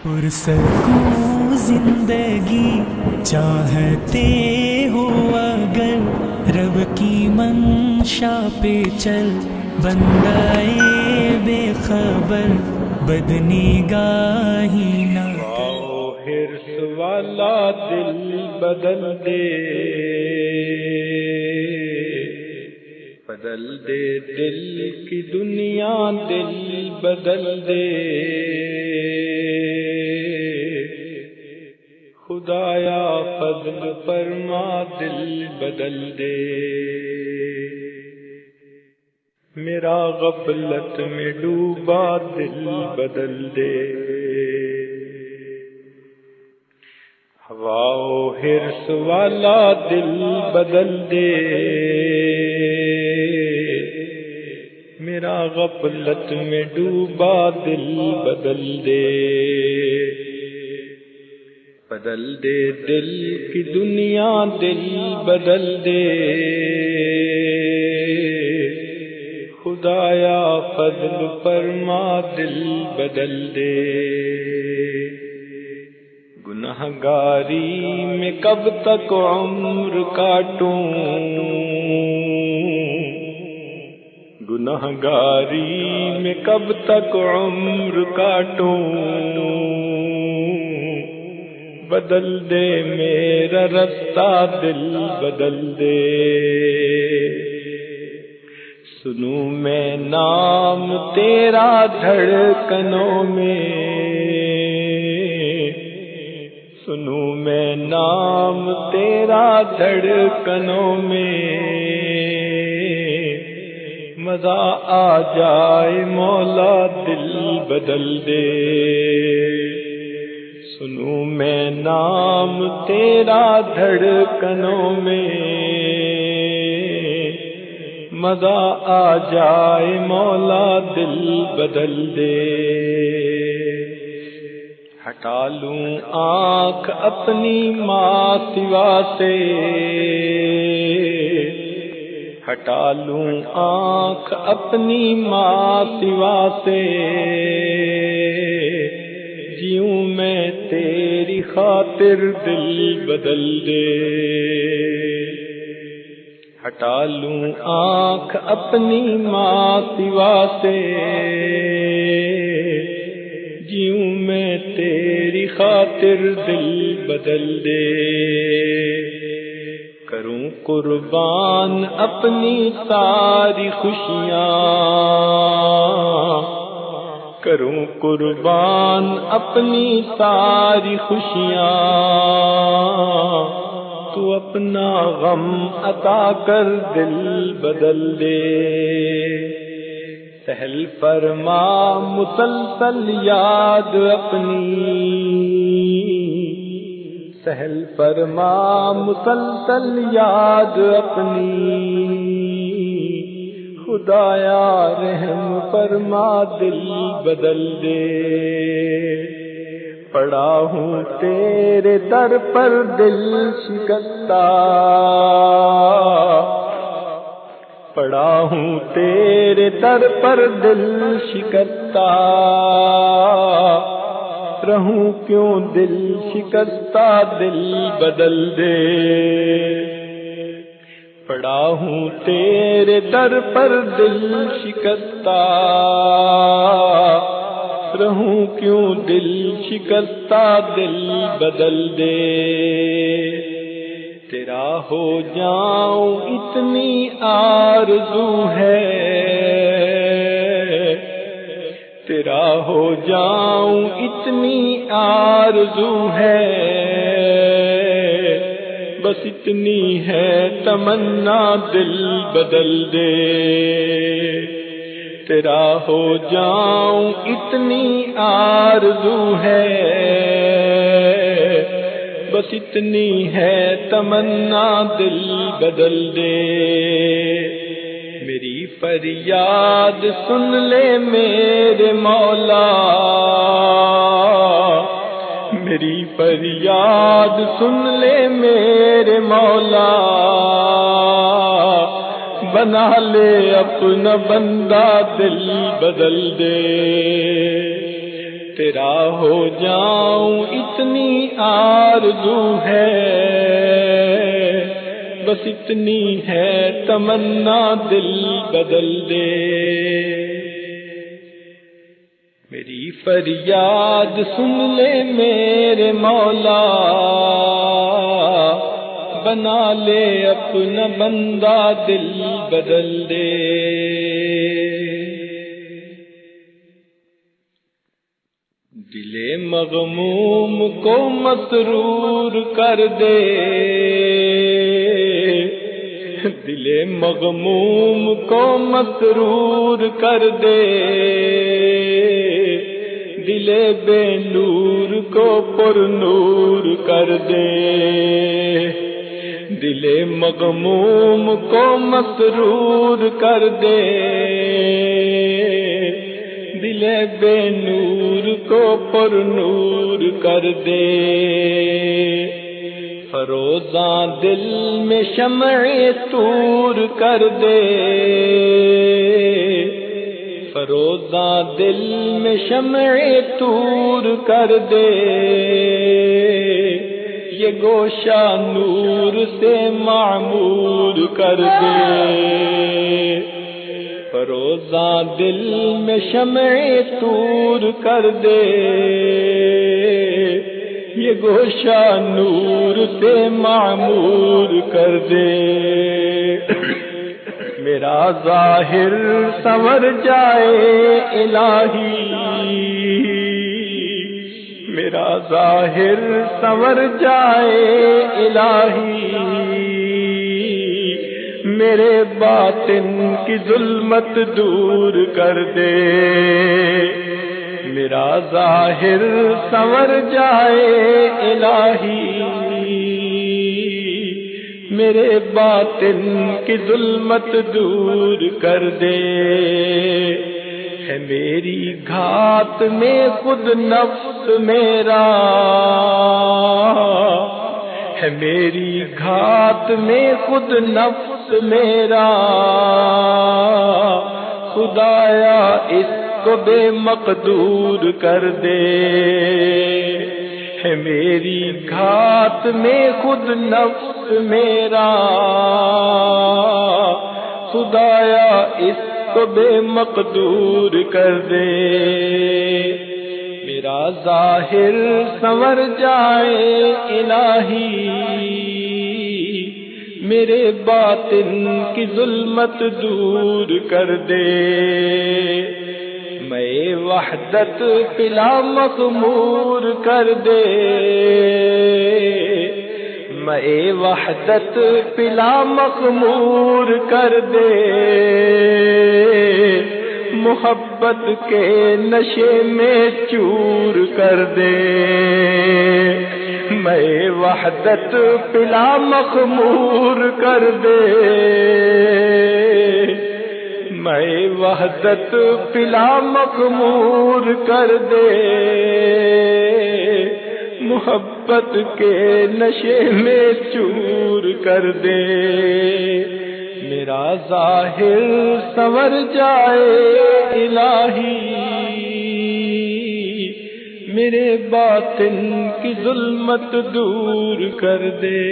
پرسکون زندگی چاہتے ہو اگر رب کی منشا پہ چل، بندائے بے خبر بدنگاہی نہ کر۔ حرص والا دل بدل دے، بدل دے دل کی دنیا، دل بدل دے خدایا، فضل فرما دل بدل دے۔ میرا غفلت میں ڈوبا دل بدل دے، ہوا و حرص والا دل بدل دے، میرا غفلت میں ڈوبا دل بدل دے، بدل دے دل کی دنیا، دل بدل دے خدایا، فضل فرما دل بدل دے۔ گنہگاری میں کب تک عمر کاٹوں، گنہگاری میں کب تک عمر کاٹوں، بدل دے میرا رستہ دل بدل دے۔ سنوں میں نام تیرا دھڑکنوں میں، سنوں میں نام تیرا دھڑکنوں میں، مزہ آ جائے مولا دل بدل دے۔ سنوں میں نام تیرا دھڑکنوں میں، مزہ آ جائے مولا دل بدل دے۔ ہٹا لوں آنکھ اپنی ماں سوا سے، ہٹا لوں آنکھ اپنی ماں سوا سے، جیوں میں تیری خاطر دل بدل دے۔ ہٹا لوں آنکھ اپنی ماں سوا سے، جیوں میں تیری خاطر دل بدل دے۔ کروں قربان اپنی ساری خوشیاں، کروں قربان اپنی ساری خوشیاں، تو اپنا غم عطا کر دل بدل دے۔ سہل فرما مسلسل یاد اپنی، سہل فرما مسلسل یاد اپنی، خدایا رحم فرما دل بدل دے۔ پڑا ہوں تیرے در پر دل شکستہ، پڑا ہوں تیرے در پر دل شکستہ، رہوں کیوں دل شکستہ دل بدل دے۔ پڑا ہوں تیرے در پر دل شکستہ، رہوں کیوں دل شکستہ دل بدل دے۔ تیرا ہو جاؤں اتنی آرزو ہے، تیرا ہو جاؤں اتنی آرزو ہے، بس اتنی ہے تمنا دل بدل دے۔ تیرا ہو جاؤں اتنی آرزو ہے، بس اتنی ہے تمنا دل بدل دے۔ میری فریاد سن لے میرے مولا، میری فریاد سن لے میرے مولا، بنا لے اپنا بندہ دل بدل دے۔ تیرا ہو جاؤں اتنی آرزو ہے، بس اتنی ہے تمنا دل بدل دے۔ میری فریاد سن لے میرے مولا، بنا لے اپنا بندہ دل بدل دے۔ دل مغموم کو مسرور کر دے، دل مغموم کو مسرور کر دے، دل بے نور کو پر نور کر دے۔ دل مغموم کو مسرور کر دے، دل بے نور کو پر نور کر دے۔ فروزاں دل میں شمع طور کر دے، فروزاں دل میں شمع طور کر دے، یہ گوشہ نور سے معمور کر دے۔ فروزاں دل میں شمع طور کر دے، یہ گوشہ نور سے معمور کر دے۔ میرا ظاہر سنور جائے الہی، میرا ظاہر سنور جائے الہی، میرے باطن کی ظلمت دور کر دے۔ میرا ظاہر سنور جائے الہی، میرے باطن کی ظلمت دور کر دے۔ ہے میری گھات میں خود نفس میرا، ہے میری گھات میں خود نفس میرا، خدایا اس کو بے مقدور کر دے۔ ہے میری گھات میں خود نفس میرا، خدایا اس کو بے مقدور کر دے۔ میرا ظاہر سنور جائے الہی، میرے باطن کی ظلمت دور کر دے۔ میں وحدت پلا مغمور کر دے، میں وحدت پلا مغمور کر دے، محبت کے نشے میں چور کر دے۔ میں وحدت پلا مغمور کر دے، میں وحدت پلا مغمور کر دے، محبت کے نشے میں چور کر دے۔ میرا ظاہر سنور جائے الہی، میرے باطن کی ظلمت دور کر دے۔